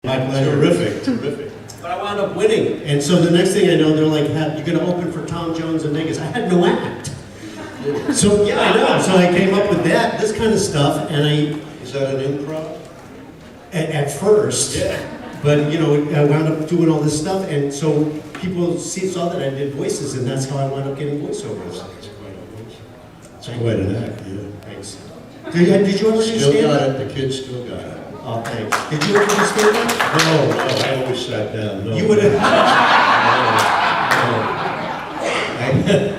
My pleasure. Terrific, terrific. But I wound up winning, and so the next thing I know, they're like, "You're going to open for Tom Jones in Vegas." I had no act. So yeah, I know. So I came up with this kind of stuff, and Is that an improv? at first, Yeah. but I wound up doing all this stuff, and so people saw that I did voices, and that's how I wound up getting voiceovers. It's quite an act, yeah. Thanks. Did you ever do Still got stand-up? it, the kids still got it. Oh, thanks. Did you ever do stand-up? No, I always sat down, no. You would have. I-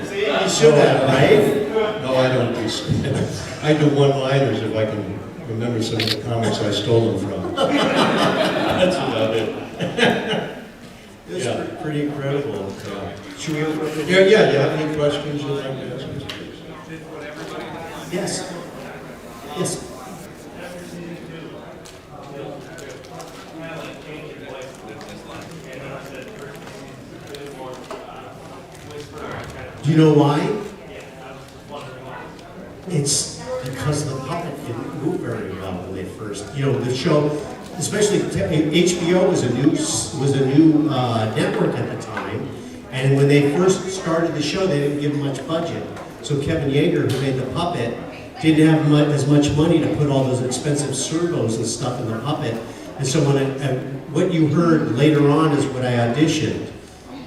See, you should have, right? No, I don't do stand-up. I do one-liners if I can remember some of the comics I stole them from. That's about it. It's Yeah. pretty incredible. Should we open it? Yeah, you have any questions you'd like to ask us? Yes. Yes. Do you know why? It's because the puppet didn't move very well when they first, the show, especially HBO was a new network at the time, and when they first started the show, they didn't give much budget. So Kevin Yeager, who made the puppet, didn't have as much money to put all those expensive servos and stuff in the puppet. And so what you heard later on is what I auditioned.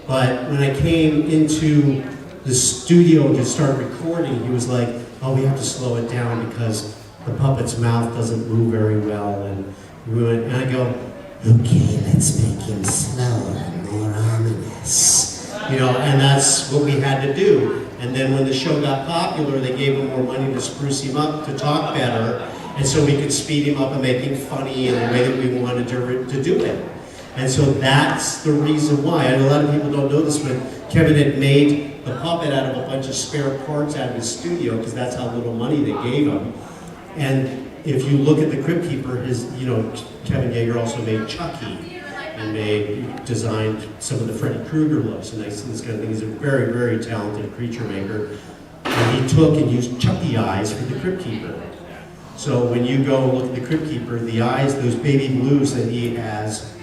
But when I came into the studio to start recording, he was like, "Oh, we have to slow it down because the puppet's mouth doesn't move very well." And I go, "Okay, let's make him slower and more ominous." And that's what we had to do. And then when the show got popular, they gave him more money to spruce him up, to talk better, and so we could speed him up and make him funny in the way that we wanted to do it. And so that's the reason why. And a lot of people don't know this, but Kevin had made the puppet out of a bunch of spare parts out of his studio, because that's how little money they gave him. And if you look at the Crypt Keeper, Kevin Yeager also made Chucky, and designed some of the Freddy Krueger looks and this kind of thing. He's a very, very talented creature maker. And he took and used Chucky eyes for the Crypt Keeper. So when you go look at the Crypt Keeper, the eyes, those baby blues that he has,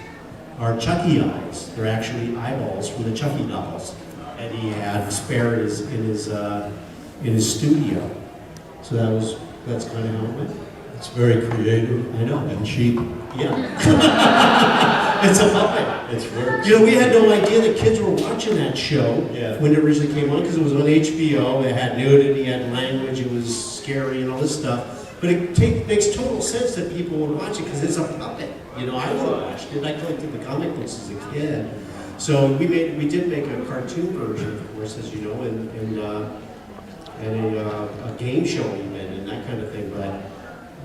are Chucky eyes. They're actually eyeballs from the Chucky dolls, and he had spare in his studio. So that's kind of how it went. It's very creative. I know. And cheap. Yeah. It's a puppet. It's works. We had no idea that kids were watching that show when it originally came on, because it was on HBO. It had nudity, it had language, it was scary and all this stuff. But it makes total sense that people would watch it because it's a puppet. I would have watched it. I collected the comic books as a kid. So we did make a cartoon version, of course, as you know, and a game show even and that kind of thing. But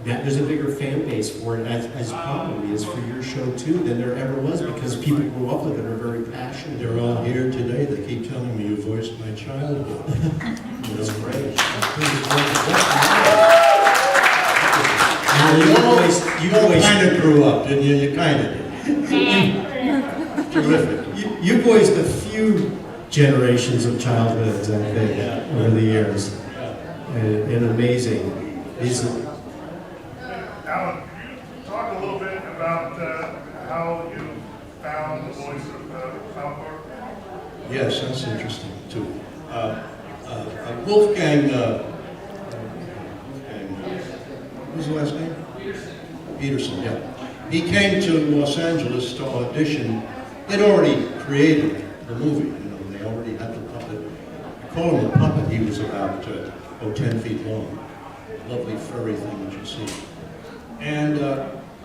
there's a bigger fan base for it, as probably is for your show too, than there ever was, because people who grew up with it are very passionate. They're all here today. They keep telling me you voiced my childhood. That's great. You kind of grew up, didn't you? You kind of did. Terrific. You voiced a few generations of childhoods, I think, over the years. And amazing. Alan, can you talk a little bit about how you found the voice of Falcor? Yes, that's interesting too. Wolfgang, what was the last name? Peterson, yeah. He came to Los Angeles to audition. They'd already created the movie, they already had the puppet. I call him a puppet. He was about 10 feet long. Lovely furry thing that you see. And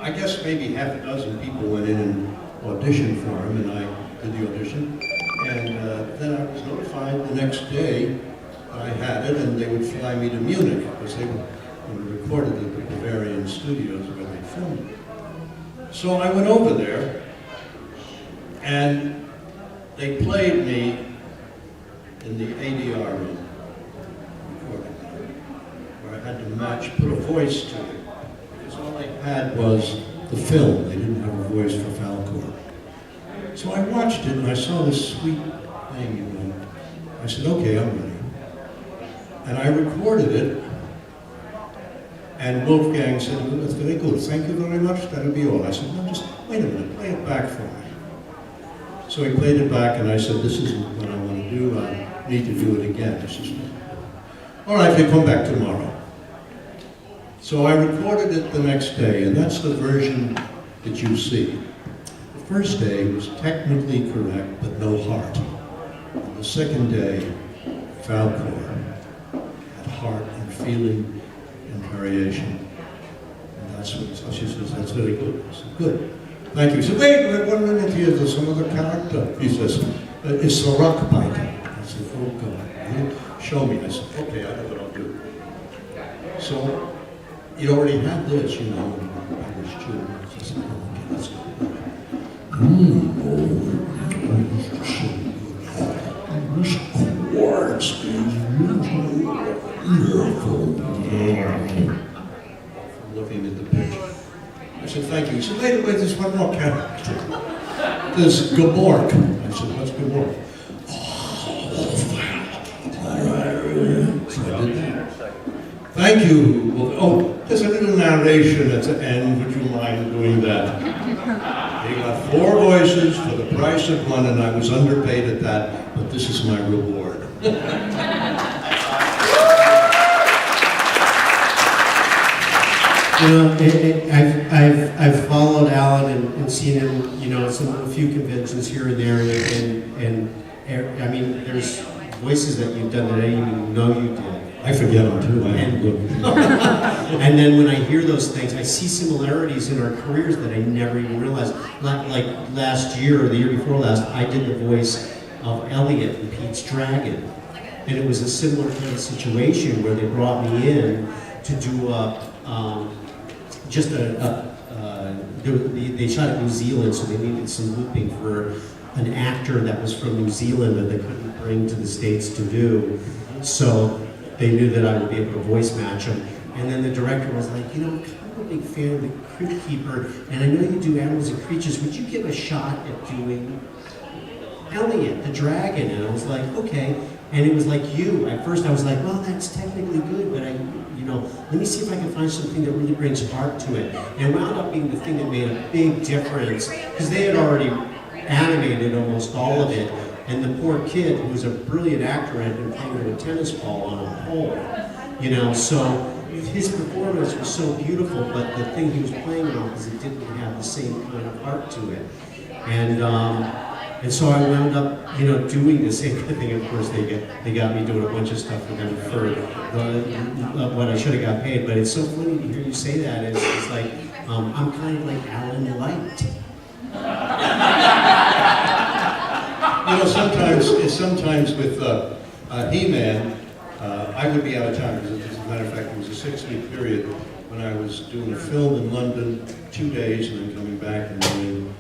I guess maybe half a dozen people went in and auditioned for him, and I did the audition. And then I was notified the next day that I had it, and they would fly me to Munich, because they recorded at the Bavarian Studios where they filmed it. So I went over there, and they played me in the ADR room, where I had to put a voice to it. Because all I had was the film. They didn't have a voice for Falcor. So I watched it, and I saw this sweet thing, I said, okay, I'm ready. And I recorded it, And Wolfgang said, well, that's very good, thank you very much, that'll be all. I said, no, just wait. wait a minute, play it back for me. So he played it back, and I said, this isn't what I want to do. I need to do it again. He says, all right, you come back tomorrow. So I recorded it the next day, and that's the version that you see. The first day was technically correct, but no heart. And the second day, Falcor had heart and feeling and variation. And that's what she says, that's very good. I said, good. Thank you. He said, wait 1 minute here, there's some other character. He says, it's the rock biter. I said, oh God, show me. I said, okay, I know what I'll do. So, he already had this, you know, Irish children. I said, oh, okay, let's go. This quartz is beautiful. Looking at the picture. I said, thank you. He said, wait, there's one more character. There's Gabork. I said, what's Gabork? So I did that. Thank you. Oh, there's a little narration at the end. Would you mind doing that? They got 4 voices for the price of 1, and I was underpaid at that, but this is my reward. You know, I've followed Alan and seen him, you know, a few conventions here and there, and I mean, there's voices that you've done that I didn't even know you did. I forget them too. And then when I hear those things, I see similarities in our careers that I never even realized. Like last year or the year before last, I did the voice of Elliot in Pete's Dragon, and it was a similar kind of situation where they brought me in to do they shot in New Zealand, so they needed some looping for an actor that was from New Zealand that they couldn't bring to the States to do. So they knew that I would be able to voice match him. And then the director was like, you know, I'm kind of a big fan of the Crypt Keeper, and I know you do Animals and Creatures. Would you give a shot at doing Elliot, the dragon? And I was like, okay. And it was like you. At first I was like, well, that's technically good, but let me see if I can find something that really brings heart to it. And it wound up being the thing that made a big difference, because they had already animated almost all of it, and the poor kid, who was a brilliant actor, had been playing with a tennis ball on a pole, you know, so his performance was so beautiful, but the thing he was playing on was it didn't have the same kind of heart to it. And so I wound up, you know, doing the same kind of thing. Of course, they got me doing a bunch of stuff for them for what I should have got paid. But it's so funny to hear you say that. It's like I'm kind of like Alan Light. You know, sometimes with He-Man, I would be out of town, because as a matter of fact, it was a 6-week period when I was doing a film in London, 2 days, and then coming back and doing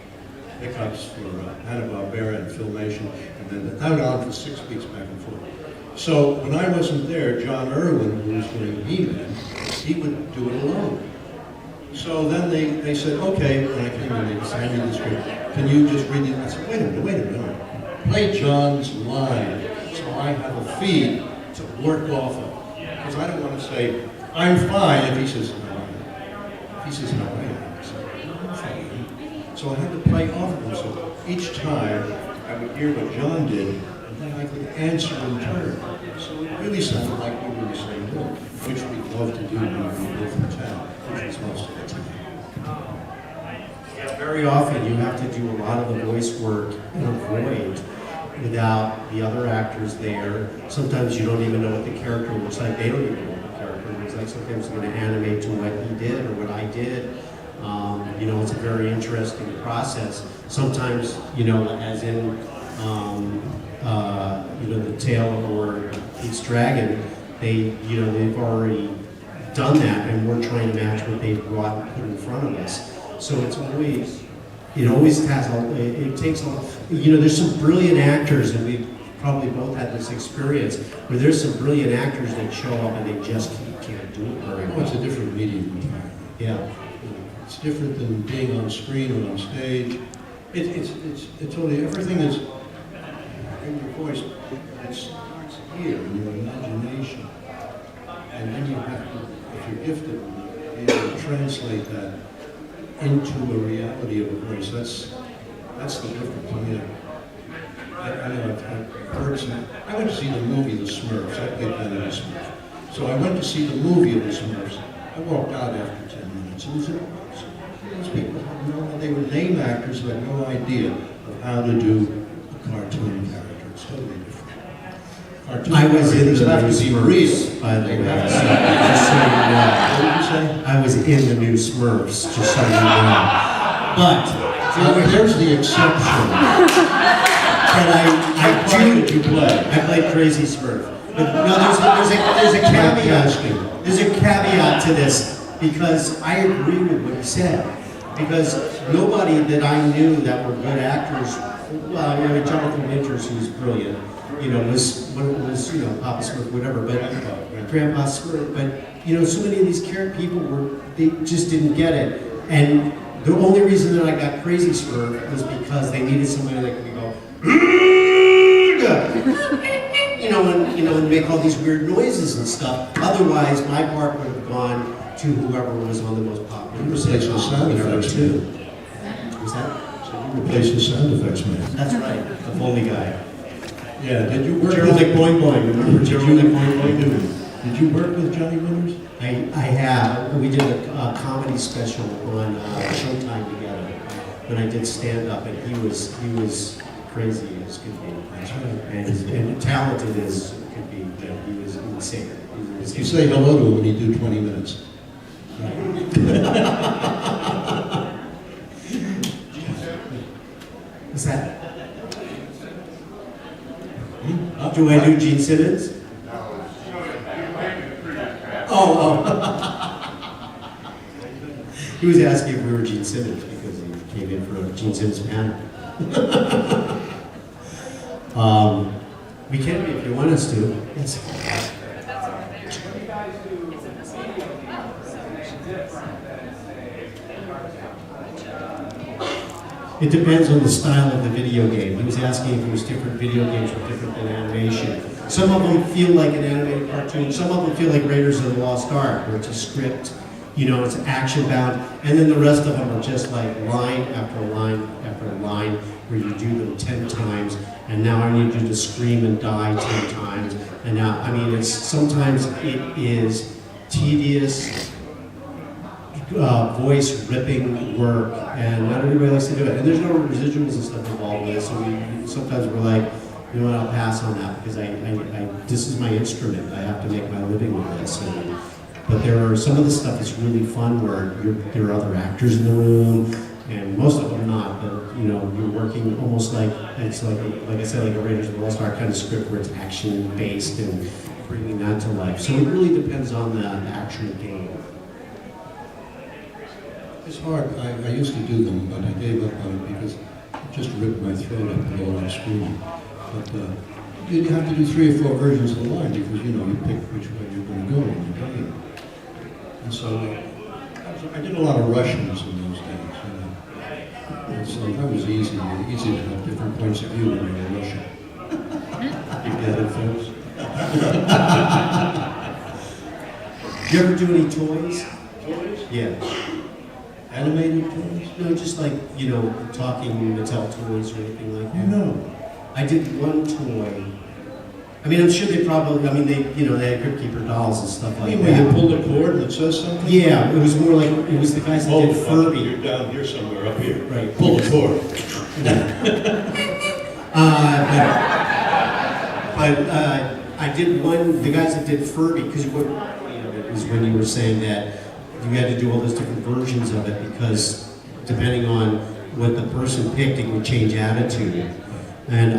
pickups for Hanna-Barbera and Filmation, and then I went on for 6 weeks back and forth. So when I wasn't there, John Irwin, who was doing He-Man, he would do it alone. So then they said, okay, when I came in, they signed me the script, can you just read it? I said, wait a minute. Play John's line, so I have a feed to work off of. Because I don't want to say, I'm fine, if he says, no, I am. If he says, no, I am. I say, no, I'm fine. So I had to play off of him. So each time I would hear what John did, and then I could answer in turn. So it really sounded like we were the same thing, which we love to do when we live in town, which is most of the time. Very often you have to do a lot of the voice work in a void without the other actors there. Sometimes you don't even know what the character looks like. They don't even know what the character looks like. Sometimes they're going to animate to what he did or what I did. You know, it's a very interesting process. Sometimes, you know, as in, you know, the Tale or Pete's Dragon, they've already done that, and we're trying to match what they've brought and put in front of us. So it takes you know, there's some brilliant actors, and we've probably both had this experience, where there's some brilliant actors that show up and they just can't do it very well. Oh, it's a different medium. Yeah. It's different than being on screen or on stage. It's totally, everything is, in your voice, it starts here, in your imagination. And then you have to, if you're gifted, be able to translate that into a reality of a voice. That's the difference. I mean, I know I've heard some. I went to see the movie The Smurfs. I played Benny the Smurf. So I went to see the movie of The Smurfs. I walked out after 10 minutes. It was those people had no, they were name actors who had no idea of how to do a cartoon character. It's totally different. Cartoon I was in characters the have new to be Smurfs, real. by the They way. have to So, be- just so you know. What did you say? I was in the new Smurfs, just so you know. But, There's the exception. but I What did you play? I played Crazy Smurf. But no, there's a caveat. There's a caveat to this, because I agree with what you said. Because nobody that I knew that were good actors, well, I mean, Jonathan Winters, who's brilliant, you know, was Papa Smurf, whatever, but Grandpa Smurf, but, you know, so many of these people they just didn't get it. And the only reason that I got Crazy Smurf was because they needed somebody that could go, and make all these weird noises and stuff. Otherwise, my part would have gone to whoever was on the most popular. You replaced the sound effects too. man. Was that? So you replaced the sound effects man. That's right, the Foley guy. Yeah, did you work Gerald with Boing Boing, remember Gerald Boing Boing? Did you work with Johnny Winters? I have. We did a comedy special on Showtime together when I did stand up, and he was crazy as could be. That's right. And talented as could be. You know, he was insane. He was If you say hello to him when you do 20 minutes. What's that? Do I do Gene Simmons? Oh. He was asking if we were Gene Simmons because he came in for a Gene Simmons panel. We can be if you want us to. Yes. It depends on the style of the video game. He was asking if it was different video games were different than animation. Some of them feel like an animated cartoon. Some of them feel like Raiders of the Lost Ark, where it's a script, you know, it's action bound. And then the rest of them are just like line after line after line, where you do them 10 times. And now I need you to scream and die 10 times. And now, I mean, sometimes it is tedious, voice ripping work, and not everybody likes to do it. And there's no residuals and stuff involved with it, so sometimes we're like, you know what, I'll pass on that because this is my instrument. I have to make my living with this. But there are some of the stuff that's really fun where there are other actors in the room, and most of them not. But you know, you're working almost like it's like I said, like a Raiders of the Lost Ark kind of script where it's action based and bringing that to life. So it really depends on the actual game. It's hard. I used to do them, but I gave up on it because it just ripped my throat up to go on screen. But you have to do 3 or 4 versions of the line because, you know, you pick which way you're going to go when you're playing. And so I did a lot of Russians in those days. You know. And so that was easy to have different points of view when you're Russian. You get it, folks? Do you ever do any toys? Toys? Yeah. Animated toys? No, just like, you know, talking Mattel toys or anything like that. No. I did one toy. I mean, I'm sure they had Crypt Keeper dolls and stuff I like mean, when you that. pull the cord and it says something? Yeah, it was more like, it was the guys that did Furby. You're down here somewhere, up here. Right. Pull the cord. I did one, the guys that did Furby, because it was when you were saying that you had to do all those different versions of it because depending on what the person picked, it would change attitude. And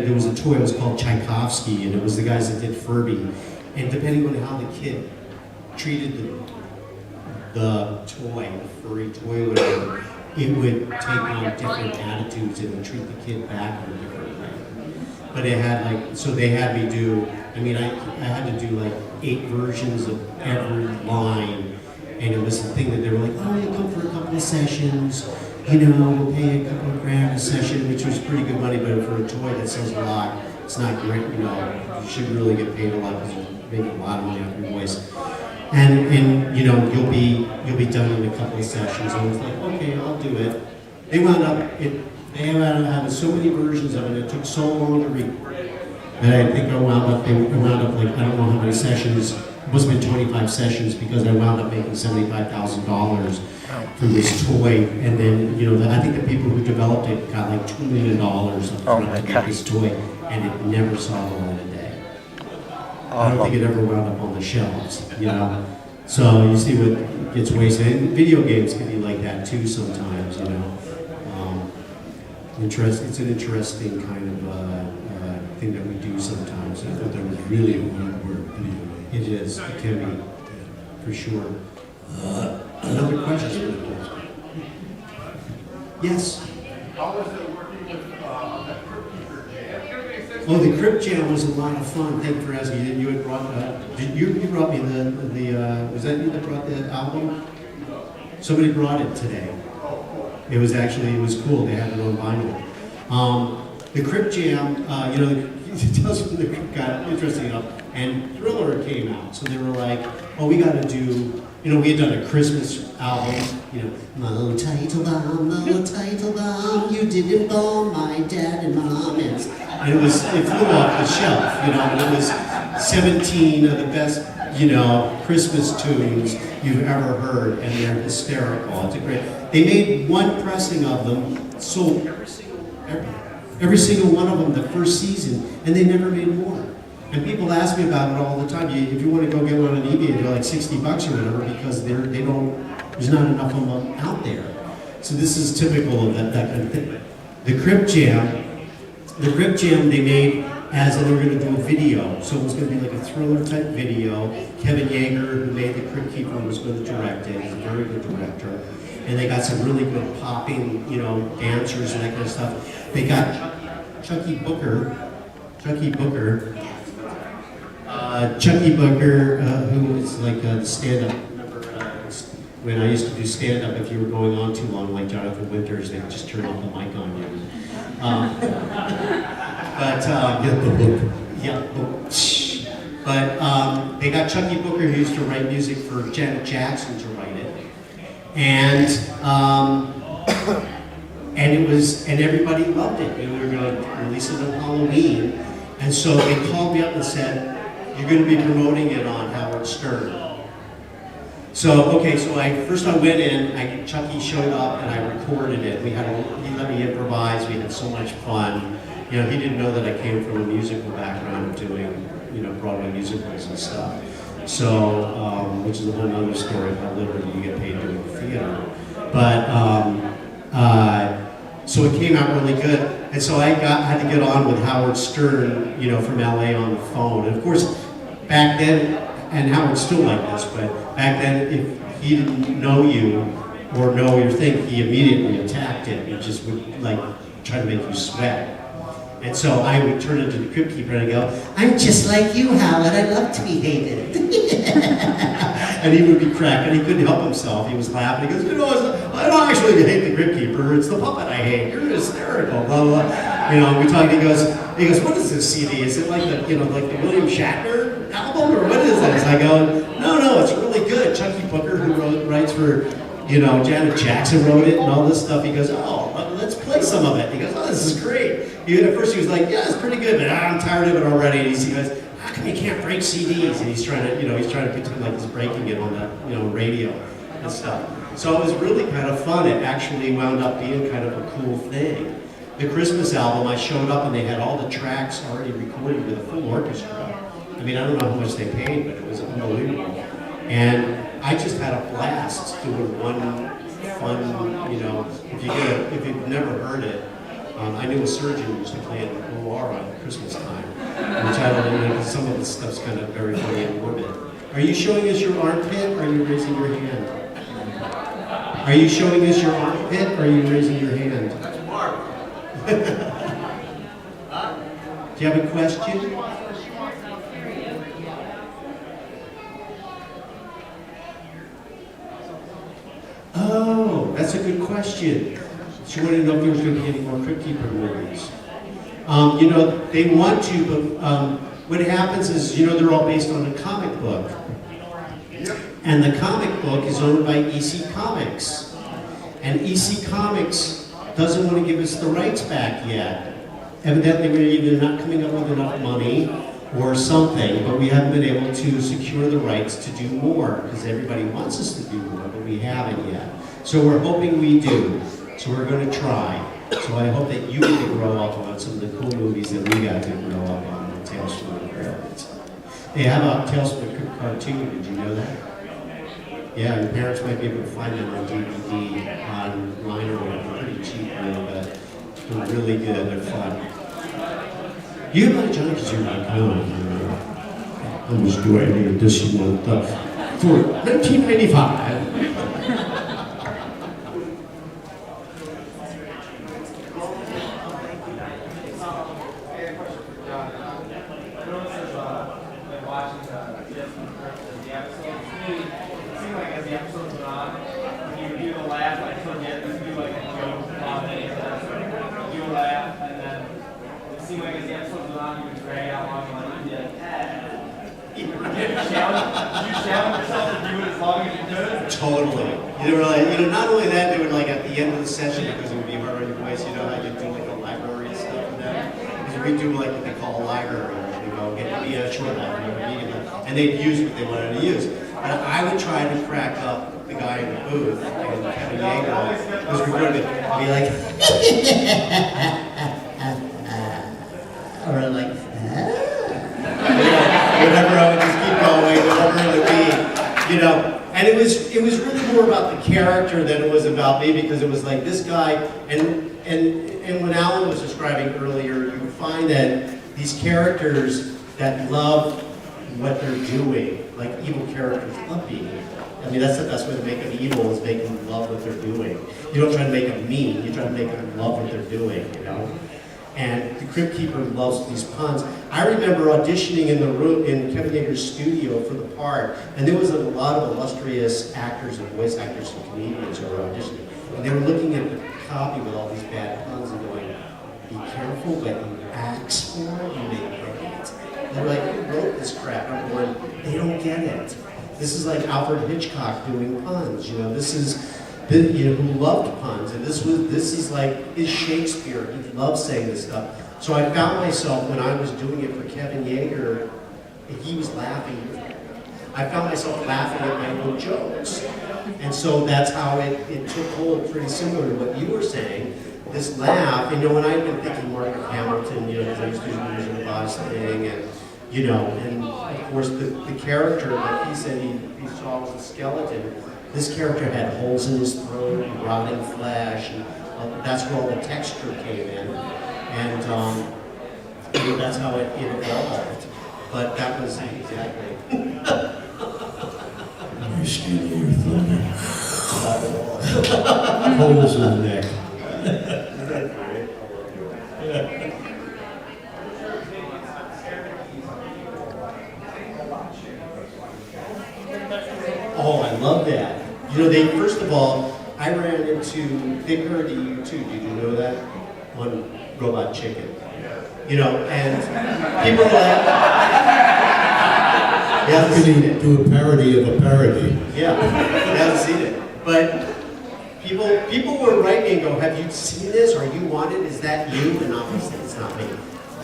there was a toy, it was called Tchaikovsky, and it was the guys that did Furby. And depending on how the kid treated the toy, the furry toy, whatever, it would take on different attitudes and would treat the kid back in a different way. But it had like, so they had me do, I had to do like 8 versions of every line. And it was the thing that they were like, oh, you come for a couple of sessions, you know, we'll pay you a couple of grand a session, which was pretty good money, but for a toy that sells a lot, it's not great, you know, you should really get paid a lot because you're making a lot of money off your voice. and you know, you'll be done in a couple of sessions. And it's like, okay, I'll do it. They wound up having so many versions of it. It took so long to record it. And I think they wound up like, I don't know how many sessions. It must have been 25 sessions because I wound up making $75,000 for this toy. And then, you know, I think the people who developed it got like $2 million to make this toy, and it never saw the light of day. I don't think it ever wound up on the shelves, you know. So you see what gets wasted. And video games can be like that too sometimes, you know. It's an interesting kind of thing that we do sometimes. I thought that was really a hard word, video game. It is. It can be, for sure. Another question? Yes. How was it working with that Crypt Keeper Jam? Oh, the Crypt Jam was a lot of fun. Thank you for asking. You had brought you brought me the was that you that brought the album? Somebody brought it today. It was cool. They had it on vinyl. The Crypt Jam, you know, it tells when the Crypt got interesting enough, and Thriller came out, so they were like, oh, we got to do. You know, we had done a Christmas album, you know, Mo title bomb, you didn't bomb my dad and mom. And it flew off the shelf, you know, and it was 17 of the best, you know, Christmas tunes you've ever heard, and they're hysterical. It's a great, they made one pressing of them, sold every single one of them the first season, and they never made more. And people ask me about it all the time. If you want to go get one on eBay, they're like $60 or whatever because there's not enough of them out there. So this is typical of that kind of thing. The Crypt Jam they made they were going to do a video. So it was going to be like a Thriller type video. Kevin Yeager, who made The Crypt Keeper, was going to direct it. He's a very good director. And they got some really good popping, you know, dancers and that kind of stuff. They got Chucky Booker, who was like the stand-up. Remember when I used to do stand-up, if you were going on too long, like Jonathan Winters, they'd just turn off the mic on you. Get the book. Yeah. But they got Chucky Booker, who used to write music for Janet Jackson, to write it, and everybody loved it. And we were going to release it on Halloween, and so they called me up and said, "You're going to be promoting it on Howard Stern." So I went in. Chucky showed up, and I recorded it. He let me improvise. We had so much fun. You know, he didn't know that I came from a musical background of doing, you know, Broadway musicals and stuff. So, which is a whole other story of how literally you get paid doing theater. But so it came out really good, and so I had to get on with Howard Stern, you know, from LA on the phone. And of course, back then, and Howard's still like this, but back then, if he didn't know you or know your thing, he immediately attacked it. He just would like try to make you sweat. And so I would turn into the Crypt Keeper and I'd go, "I'm just like you, Howard. I love to be hated." And he would be cracking. He couldn't help himself. He was laughing. He goes, "You know, I don't actually hate the Crypt Keeper. It's the puppet I hate. You're hysterical." Blah blah. You know, we talked. He goes, "What is this CD? Is it like the William Shatner album, or what is this?" I go, No, it's really good. Chucky Booker, who writes for, you know, Janet Jackson wrote it and all this stuff." He goes, "Oh, let's play some of it." He goes, "Oh, this is great." At first he was like, "Yeah, it's pretty good, but I'm tired of it already." And he goes, "How come you can't break CDs?" And he's trying to pretend like he's breaking it on the, you know, radio and stuff. So it was really kind of fun. It actually wound up being kind of a cool thing. The Christmas album, I showed up and they had all the tracks already recorded with a full orchestra. I mean, I don't know how much they paid, but it was unbelievable. And I just had a blast doing one fun, you know, if you've never heard it, I knew a surgeon who used to play in Laura at Christmas time, which I don't know, some of the stuff's kind of very funny and morbid. Are you showing us your armpit, or are you raising your hand? Are you showing us your armpit, or are you raising your hand? That's Mark. Do you have a question? Oh, that's a good question. She wanted to know if there was going to be any more Crypt Keeper movies. You know, they want to, but what happens is, you know, they're all based on a comic book. Yep. And the comic book is owned by EC Comics. And EC Comics doesn't want to give us the rights back yet. Evidently, we're either not coming up with enough money or something, but we haven't been able to secure the rights to do more, because everybody wants us to do more, but we haven't yet. So we're hoping we do. So we're going to try. So I hope that you get to grow up on some of the cool movies that we got to grow up on, Tales from the Crypt. They have a Tales from the Crypt cartoon, did you know that? Yeah, your parents might be able to find them on DVD, online or whatever, pretty cheap, but they're really good, they're fun. You like Johnny because you're like, I'm just doing the additional stuff for 1995. Totally. Not only that, they would like at the end of the session, because it would be hard on your voice, you know how you do like a library and stuff and that? Because we do like what they call a library, get to be a short library, and they'd use what they wanted to use. But I would try to crack up the guy in the booth, and Kevin Yeager was recording it, and be like, or like, whatever, I would just keep going, whatever it would be, And it was really more about the character than it was about me, because it was like this guy, and when Alan was describing earlier, you would find that these characters that love what they're doing, like evil characters love being evil. I mean, that's the best way to make them evil, is make them love what they're doing. You don't try to make them mean, you try to make them love what they're doing, And the Crypt Keeper loves these puns. I remember auditioning in the room in Kevin Yeager's studio for the part, and there was a lot of illustrious actors and voice actors and comedians who were auditioning. And they were looking at the copy with all these bad puns and going, be careful what you ask for, you may get it. They're like, who wrote this crap? I'm going, they don't get it. This is like Alfred Hitchcock doing puns, This is who loved puns, and this is like his Shakespeare. He loved saying this stuff. So I found myself, when I was doing it for Kevin Yeager, he was laughing. I found myself laughing at my own jokes, and so that's how it took hold. Pretty similar to what you were saying. This laugh, and I've been thinking Margaret Hamilton, because I used to do the Wizard of Oz thing, and and of course the character that he said he saw was a skeleton. This character had holes in his throat, rotting flesh, and that's where all the texture came in. And that's how it evolved. But that was exactly. You're stealing your thunder. Holes in the neck. Oh, I love that. First of all, I ran into, they parody you too, did you know that? On Robot Chicken. And people laugh. You haven't seen it. Do a parody of a parody. Yeah, you haven't seen it. But people were writing and go, have you seen this? Are you wanted? Is that you? And obviously it's not me.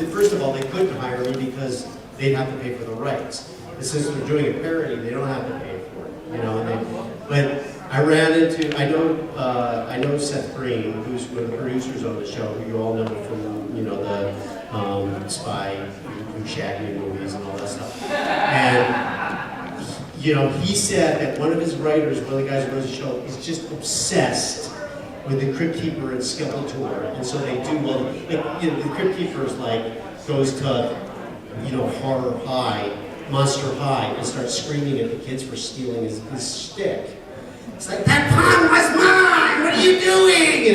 First of all, they couldn't hire me because they'd have to pay for the rights. And since they're doing a parody, they don't have to pay for it, But I ran into, I know Seth Green, who's one of the producers on the show, who you all know from, the Spy, and Shaggy movies and all that stuff. And, he said that one of his writers, one of the guys who runs the show, is just obsessed with the Crypt Keeper and Skeletor. And so they do, the Crypt Keeper is goes to, horror high, Monster High, and starts screaming at the kids for stealing his stick. It's like, that pun was mine! What are you doing?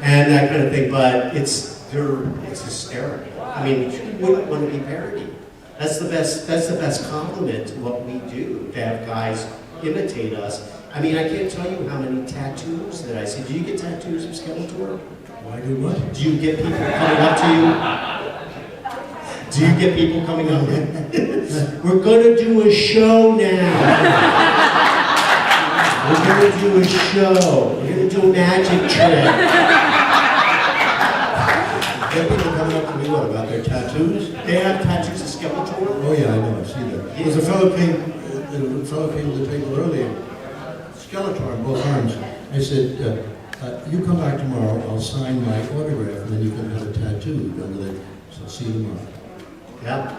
And that kind of thing. But it's hysterical. I mean, who wouldn't want to be parodied? That's the best compliment to what we do, to have guys imitate us. I mean, I can't tell you how many tattoos that I see. Do you get tattoos of Skeletor? Why do what? Do you get people coming up to you? Do you get people coming up? We're gonna do a show now. We're gonna do a show. We're gonna do a magic trick. There are people coming up to me, what, about their tattoos? They have tattoos of Skeletor. Oh, yeah, I know, I see that. There's a fellow came to the table earlier, Skeletor on both arms. I said, you come back tomorrow, I'll sign my autograph, and then you can have a tattoo under there. So see you tomorrow. Yeah,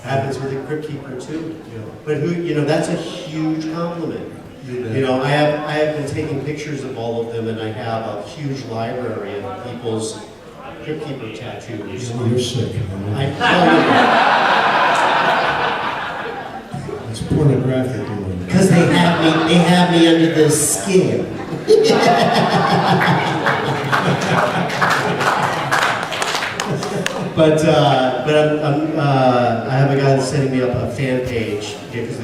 happens with the Crypt Keeper too. Yeah. But that's a huge compliment. bet. I have been taking pictures of all of them, and I have a huge library of people's Crypt Keeper tattoos. You're sick. I tell It's pornographic. because they have me under the skin. But I have a guy that's setting me up a fan page because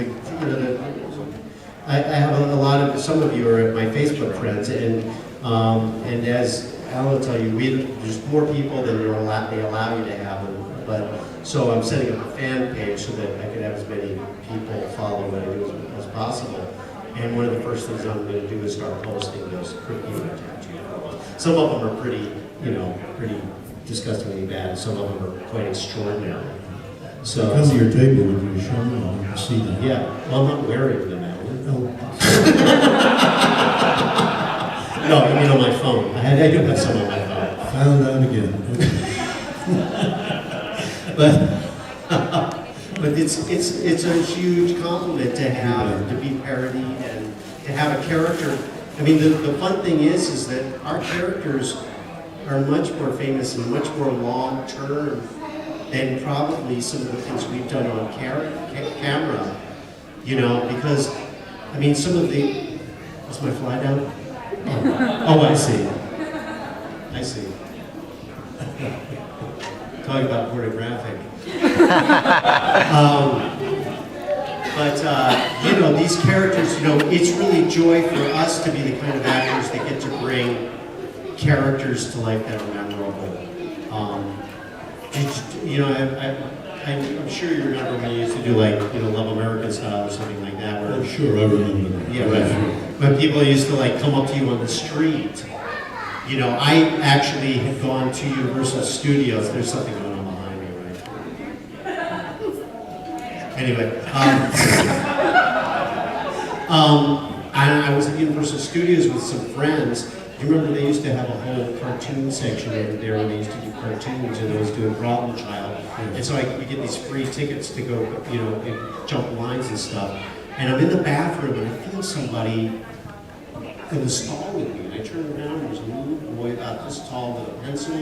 I have a lot of, some of you are my Facebook friends, and as Alan will tell you, there's more people than they allow you to have them. But so I'm setting up a fan page so that I can have as many people follow what I do as possible. And one of the first things I'm going to do is start posting those Crypt Keeper tattoo photos. Some of them are pretty disgustingly bad. Some of them are quite extraordinary. So Come to your table with your show, I'll see that. yeah, well, I'm not wearing them, Alan. No, I mean on my phone. I do have some on my phone. Found out again. But it's a huge compliment to be parodied and to have a character. I mean, the fun thing is that our characters are much more famous and much more long term than probably some of the things we've done on camera. Because I mean, some of the is my fly down? Oh, I see. Talking about pornographic. These characters, it's really joy for us to be the kind of actors that get to bring characters to life that are memorable. I'm sure you remember when you used to do Love American Style or something like that. Where, Oh, sure, I remember that. yeah, right. When people used to come up to you on the street. I actually had gone to Universal Studios. There's something going on behind me, right? Anyway, I was at Universal Studios with some friends. You remember they used to have a whole cartoon section over there, and they used to do cartoons, and I was doing Problem Child. And so we get these free tickets to go, and jump lines and stuff. And I'm in the bathroom, and I feel somebody in the stall with me. And I turn around, and there's a little boy about this tall with a pencil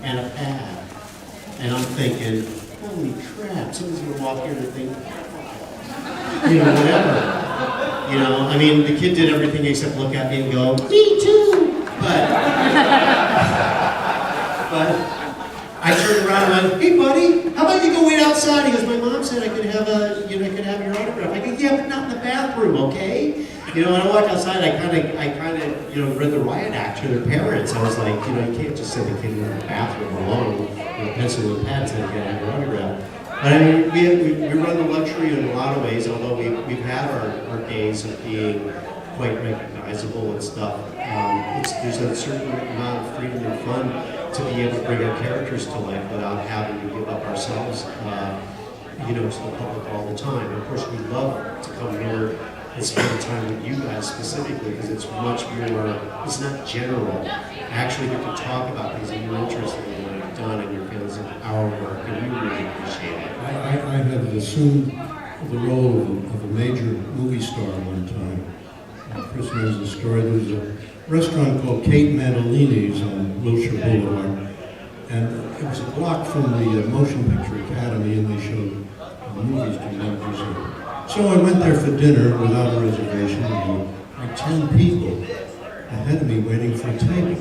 and a pad. And I'm thinking, holy crap, someone's gonna walk here and think, whatever. I mean, the kid did everything except look at me and go, me too. But I turned around and went, hey buddy, how about you go wait outside? He goes, my mom said I could have your autograph. I go, yeah, but not in the bathroom, okay? When I walked outside, I kind of, read the riot act to their parents. I was like, you can't just send the kid in the bathroom alone with a pencil and pad so they can have your autograph. But I mean, we run the luxury in a lot of ways, although we've had our days of being quite recognizable and stuff. There's a certain amount of freedom and fun to be able to bring our characters to life without having to give up ourselves, to the public all the time. And of course, we love to come here and spend time with you guys specifically because it's much more, it's not general. I actually get to talk about things that you're interested in what I've done and your feelings of our work, and we really appreciate it. I had assumed the role of a major movie star one time. Chris knows the story. There was a restaurant called Kate Manalini's on Wilshire Boulevard, and it was a block from the Motion Picture Academy, and they showed movies to members. So I went there for dinner without a reservation, and there were like 10 people ahead of me waiting for a table.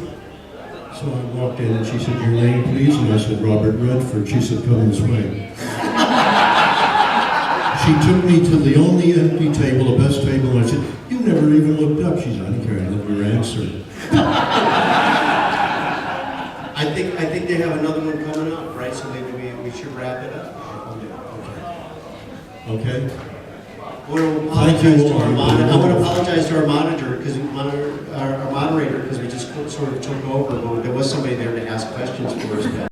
So I walked in, and she said, your name, please? And I said, Robert Redford. She said, come this way. She took me to the only empty table, the best table, and I said, you never even looked up. She said, I don't care, I know your answer. I think they have another one coming up, right? So maybe we should wrap it up. Okay? Thank you all. I want to apologize to our monitor, because our moderator, because we just sort of took over, but there was somebody there to ask questions for us.